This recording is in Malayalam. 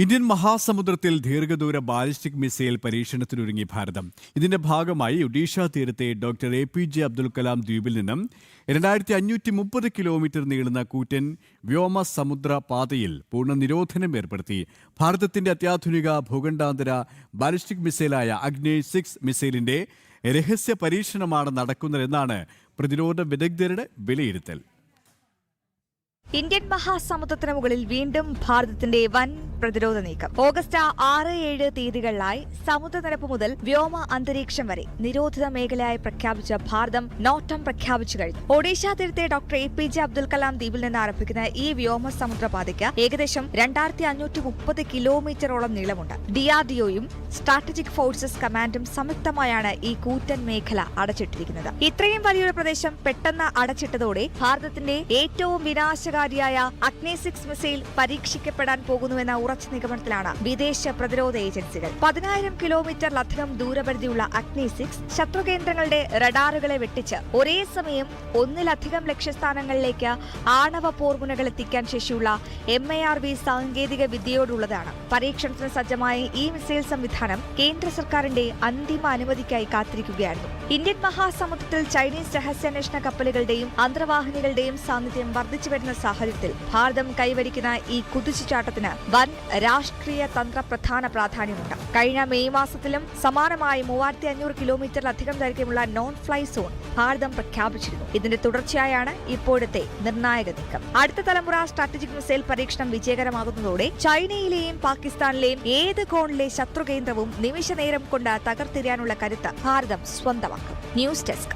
ഇന്ത്യൻ മഹാസമുദ്രത്തിൽ ദീർഘദൂര ബാലിസ്റ്റിക് മിസൈൽ പരീക്ഷണത്തിനൊരുങ്ങി ഭാരതം. ഇതിന്റെ ഭാഗമായി ഒഡീഷ തീരത്തെ ഡോക്ടർ APJ അബ്ദുൽ കലാം ദ്വീപിൽ നിന്നും 2530 കിലോമീറ്റർ നീളുന്ന കൂറ്റൻ വ്യോമ സമുദ്ര പാതയിൽ പൂർണ്ണ നിരോധനം ഏർപ്പെടുത്തി. ഭാരതത്തിന്റെ അത്യാധുനിക ഭൂഖണ്ഡാന്തര ബാലിസ്റ്റിക് മിസൈലായ അഗ്നി-6 മിസൈലിന്റെ രഹസ്യ പരീക്ഷണമാണ് നടക്കുന്നതെന്നാണ് പ്രതിരോധ വിദഗ്ധരുടെ വിലയിരുത്തൽ. ഇന്ത്യൻ മഹാസമുദ്രത്തിന് മുകളിൽ വീണ്ടും ഭാരതത്തിന്റെ വൻ പ്രതിരോധ നീക്കം. ഓഗസ്റ്റ് 6-7 തീയതികളിലായി സമുദ്രനിരപ്പ് മുതൽ വ്യോമ അന്തരീക്ഷം വരെ നിരോധിത മേഖലയായി പ്രഖ്യാപിച്ച ഭാരതം നോട്ടം പ്രഖ്യാപിച്ചു കഴിഞ്ഞു. ഒഡീഷ തീരത്തെ ഡോക്ടർ APJ അബ്ദുൽ കലാം ദ്വീപിൽ നിന്ന് ആരംഭിക്കുന്ന ഈ വ്യോമ സമുദ്രപാതയ്ക്ക് ഏകദേശം 2530 കിലോമീറ്ററോളം നീളമുണ്ട്. DRDOയും സ്ട്രാറ്റജിക് ഫോഴ്സസ് കമാൻഡും സംയുക്തമായാണ് ഈ കൂറ്റൻ മേഖല അടച്ചിട്ടിരിക്കുന്നത്. ഇത്രയും വലിയൊരു പ്രദേശം പെട്ടെന്ന് അടച്ചിട്ടതോടെ ഭാരതത്തിന്റെ ഏറ്റവും വിനാശകാരിയായ അഗ്നി-6 മിസൈൽ പരീക്ഷിക്കപ്പെടാൻ പോകുന്നുവെന്ന ഉറച്ച നിഗമനത്തിലാണ് വിദേശ പ്രതിരോധ ഏജൻസികൾ. 10,000 കിലോമീറ്ററിലധികം ദൂരപരിധിയുള്ള അഗ്നി-6 ശത്രുകേന്ദ്രങ്ങളുടെ റഡാറുകളെ വെട്ടിച്ച് ഒരേ സമയം ഒന്നിലധികം ലക്ഷ്യസ്ഥാനങ്ങളിലേക്ക് ആണവ പോർമുനകൾ എത്തിക്കാൻ ശേഷിയുള്ള MIRV സാങ്കേതിക വിദ്യയോടുള്ളതാണ്. പരീക്ഷണത്തിന് സജ്ജമായ ഈ മിസൈൽ സംവിധാനം കേന്ദ്ര സർക്കാരിന്റെ അന്തിമ അനുമതിക്കായി കാത്തിരിക്കുകയായിരുന്നു. ഇന്ത്യൻ മഹാസമുദ്രത്തിൽ ചൈനീസ് രഹസ്യാന്വേഷണ കപ്പലുകളുടെയും അന്തർവാഹിനികളുടെയും സാന്നിധ്യം വർദ്ധിച്ചുവരുന്ന സാഹചര്യത്തിൽ ഭാരതം കൈവരിക്കുന്ന ഈ കുതിച്ചുചാട്ടത്തിന് വൻ രാഷ്ട്രീയ തന്ത്ര പ്രധാന പ്രാധാന്യമുണ്ട്. കഴിഞ്ഞ മെയ് മാസത്തിലും സമാനമായി 3500 കിലോമീറ്ററിലധികം ദൈർഘ്യമുള്ള നോൺ ഫ്ലൈ സോൺ ഭാരതം പ്രഖ്യാപിച്ചിരുന്നു. ഇതിന്റെ തുടർച്ചയായാണ് ഇപ്പോഴത്തെ നിർണായക നീക്കം. അടുത്ത തലമുറ സ്ട്രാറ്റജിക് മിസൈൽ പരീക്ഷണം വിജയകരമാകുന്നതോടെ ചൈനയിലെയും പാകിസ്ഥാനിലെയും ഏത് കോണിലെ ശത്രുകേന്ദ്രവും നിമിഷ നേരം കൊണ്ട് തകർത്തെറിയാനുള്ള കരുത്ത് ഭാരതം സ്വന്തമാക്കും. News desk.